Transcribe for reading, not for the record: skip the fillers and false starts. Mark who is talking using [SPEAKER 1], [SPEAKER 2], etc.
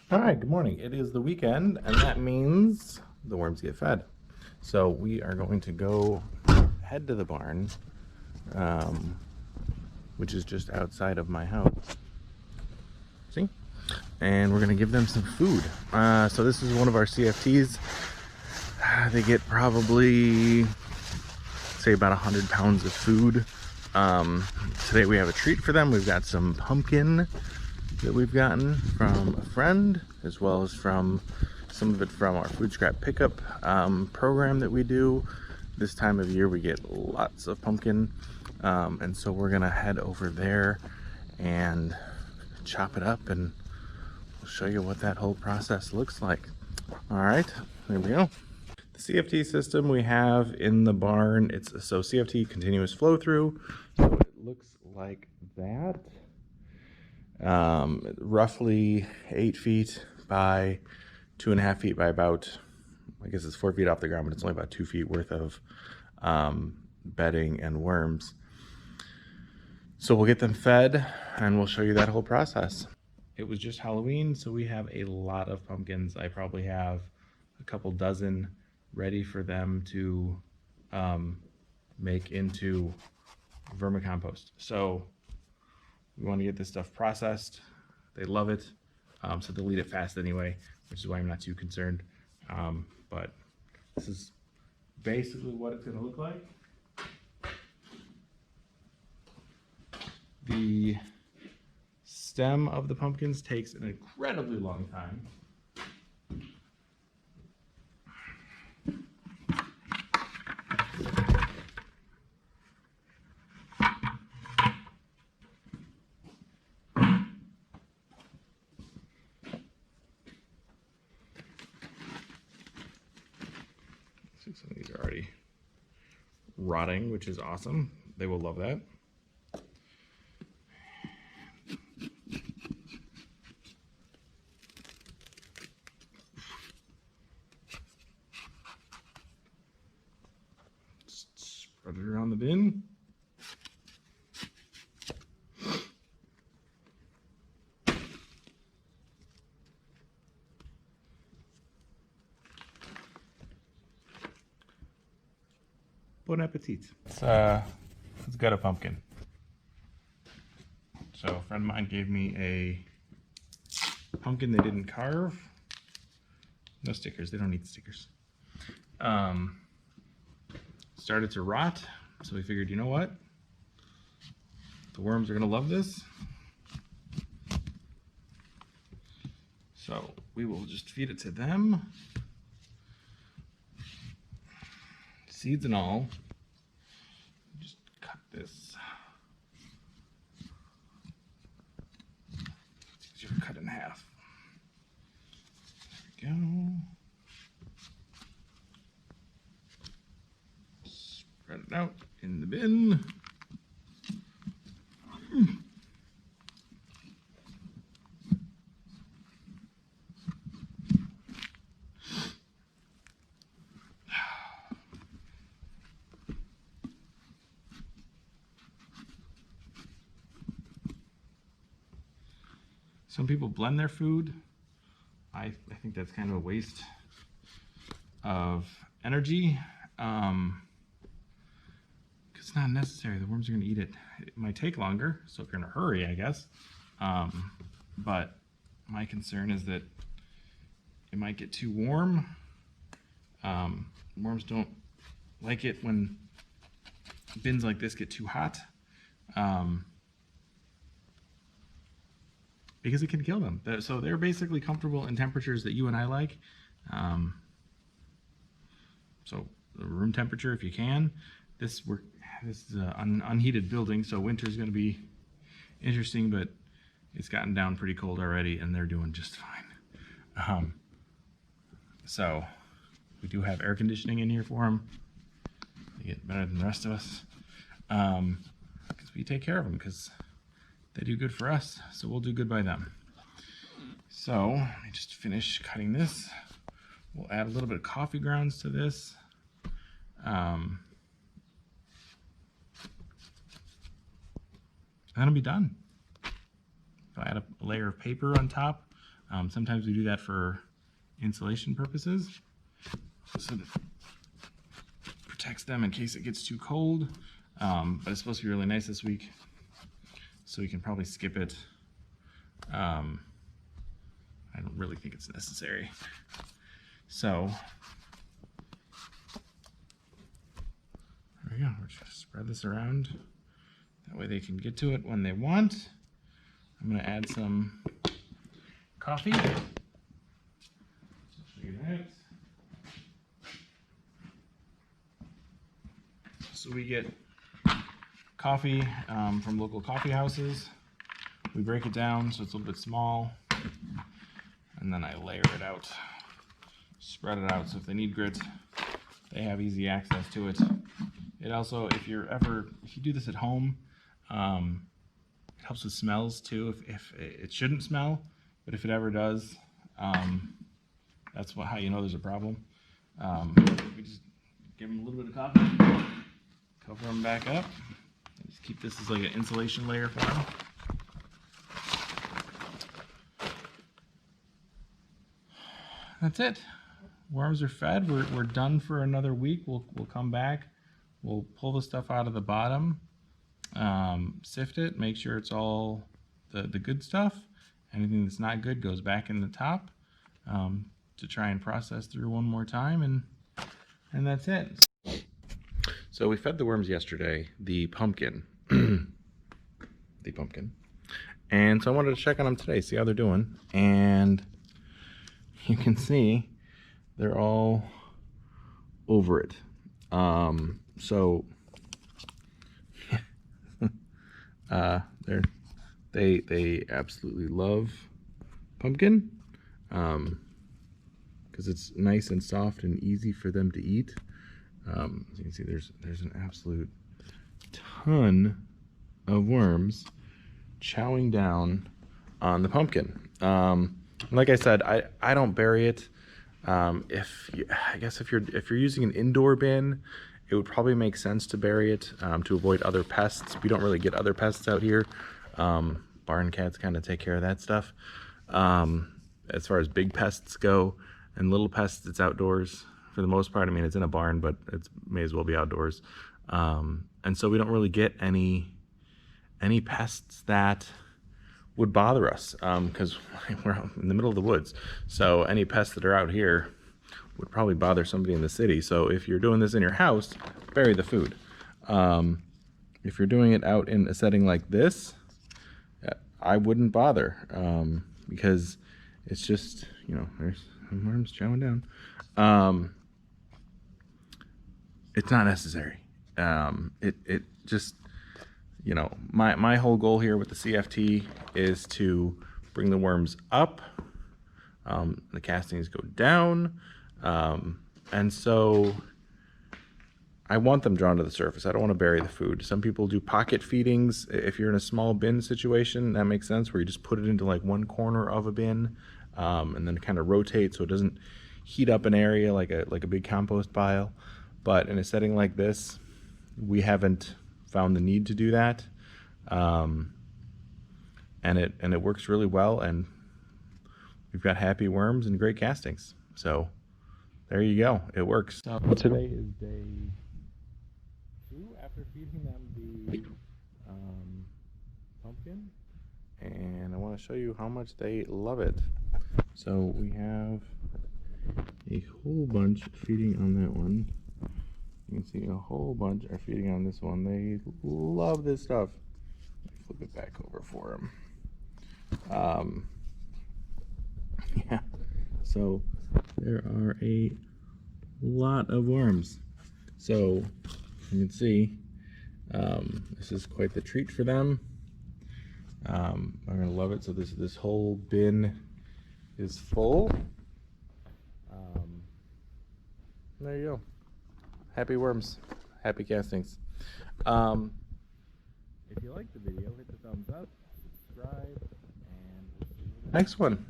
[SPEAKER 1] All right, good morning. It is the weekend, and that means the worms get fed. So we are going to go head to the barn, um, which is just outside of my house. See? And we're going to give them some food. So this is one of our CFTs. They get probably, say, about 100 pounds of food. Today we have a treat for them. We've got some pumpkin that we've gotten from a friend, as well as from some of it from our food scrap pickup program that we do. This time of year we get lots of pumpkin, and so we're gonna head over there and chop it up, and we'll show you what that whole process looks like. All right, there we go. The CFT system we have in the barn, it's so CFT, continuous flow through, so it looks like that. Roughly 8 feet by 2.5 feet by about, I guess it's 4 feet off the ground, but it's only about 2 feet worth of bedding and worms. So we'll get them fed and we'll show you that whole process. It was just Halloween, so we have a lot of pumpkins. I probably have a couple dozen ready for them to make into vermicompost. So we want to get this stuff processed. They love it, so they'll eat it fast anyway, which is why I'm not too concerned. But this is basically what it's going to look like. The stem of the pumpkins takes an incredibly long time. Some of these are already rotting, which is awesome. They will love that. Just spread it around the bin. Bon appetit. Let's gut a pumpkin. So a friend of mine gave me a pumpkin they didn't carve. No stickers, they don't need stickers. Started to rot, so we figured, you know what? The worms are gonna love this. So we will just feed it to them. Seeds and all. Just cut this. It's easier to cut in half. There we go. Spread it out in the bin. Some people blend their food. I think that's kind of a waste of energy. It's not necessary. The worms are going to eat it. It might take longer, so if you're in a hurry, I guess. But my concern is that it might get too warm. Worms don't like it when bins like this get too hot. Because it can kill them. So they're basically comfortable in temperatures that you and I like. So room temperature if you can. This is an unheated building, so winter's going to be interesting, but it's gotten down pretty cold already, and they're doing just fine. So we do have air conditioning in here for them. They get better than the rest of us, because we take care of them, because they do good for us, so we'll do good by them. So let me just finish cutting this. We'll add a little bit of coffee grounds to this. And that'll be done. So I add a layer of paper on top. Sometimes we do that for insulation purposes, so that protects them in case it gets too cold. But it's supposed to be really nice this week, so we can probably skip it. I don't really think it's necessary. So there we go. We're just spread this around. That way they can get to it when they want. I'm going to add some coffee. Show you that. So we get coffee from local coffee houses. We break it down so it's a little bit small, and then I layer it out, spread it out, so if they need grit, they have easy access to it. It also, if you do this at home, it helps with smells too. If it shouldn't smell, but if it ever does, that's how you know there's a problem. We just give them a little bit of coffee, cover them back up, and just keep this as like an insulation layer for them. That's it. Worms are fed. We're done for another week. We'll come back. We'll pull the stuff out of the bottom, sift it, make sure it's all the good stuff. Anything that's not good goes back in the top to try and process through one more time, and that's it. So we fed the worms yesterday the pumpkin, and so I wanted to check on them today, see how they're doing, and you can see they're all over it. So they absolutely love pumpkin because it's nice and soft and easy for them to eat. As you can see, there's an absolute ton of worms chowing down on the pumpkin. Like I said, I don't bury it. I guess if you're using an indoor bin, it would probably make sense to bury it to avoid other pests. We don't really get other pests out here. Barn cats kind of take care of that stuff. As far as big pests go, and little pests, it's outdoors for the most part. I mean, it's in a barn, but it may as well be outdoors. And so we don't really get any pests that would bother us because we're out in the middle of the woods. So any pests that are out here would probably bother somebody in the city. So if you're doing this in your house, bury the food. If you're doing it out in a setting like this, I wouldn't bother because it's just, there's some worms chowing down. It's not necessary. It just, my whole goal here with the CFT is to bring the worms up, the castings go down, and so I want them drawn to the surface. I don't want to bury the food. Some people do pocket feedings. If you're in a small bin situation, that makes sense, where you just put it into like one corner of a bin, and then kind of rotate so it doesn't heat up an area like a big compost pile. But in a setting like this, we haven't found the need to do that, and it works really well, and we've got happy worms and great castings. So there you go, it works. So today is day 2 after feeding them the pumpkin, and I want to show you how much they love it. So we have a whole bunch feeding on that one. You can see a whole bunch are feeding on this one. They love this stuff. Flip it back over for them. Yeah, so there are a lot of worms. So you can see this is quite the treat for them. They're gonna love it. So this whole bin is full. There you go. Happy worms, happy castings. If you liked the video, hit the thumbs up, subscribe, and we'll see you in the next one.